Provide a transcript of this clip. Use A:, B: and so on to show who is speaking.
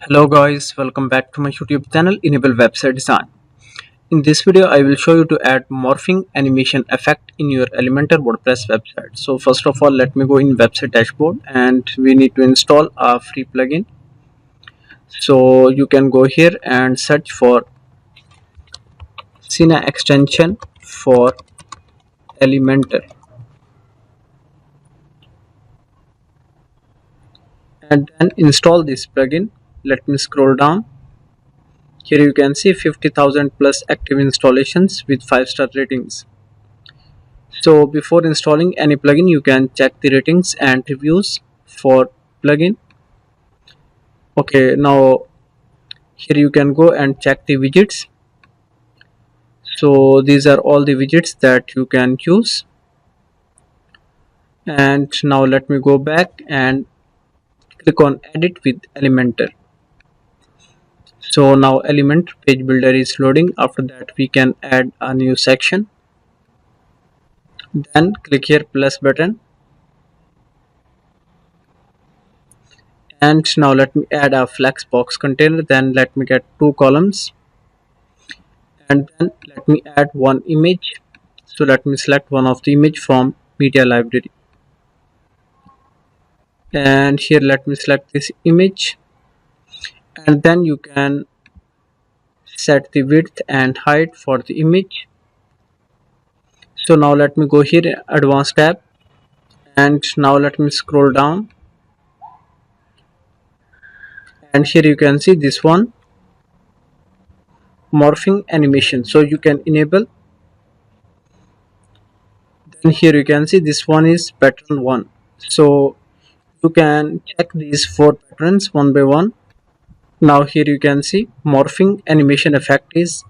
A: Hello guys, welcome back to my YouTube channel Enable Website Design. In this video I will show you to add morphing animation effect in your Elementor WordPress website. So first of all, let me go in website dashboard and we need to install a free plugin. So you can go here and search for Sina extension for Elementor and then install this plugin. Let me scroll down. Here you can see 50,000 plus active installations with 5-star ratings. So before installing any plugin, you can check the ratings and reviews for plugin. Okay, now here you can go and check the widgets. So these are all the widgets that you can use. And now let me go back and click on edit with Elementor. So now Elementor page builder is loading. After that we can add a new section. Then click here plus button. And now let me add a flex box container. Then let me get 2 columns. And then let me add one image. So let me select one of the image from media library. And here let me select this image. And then you can set the width and height for the image. So now let me go here advanced tab. And now let me scroll down. And here you can see this one, morphing animation. So you can enable. Then here you can see this one is pattern 1. So you can check these 4 patterns one by one. Now here you can see morphing animation effect is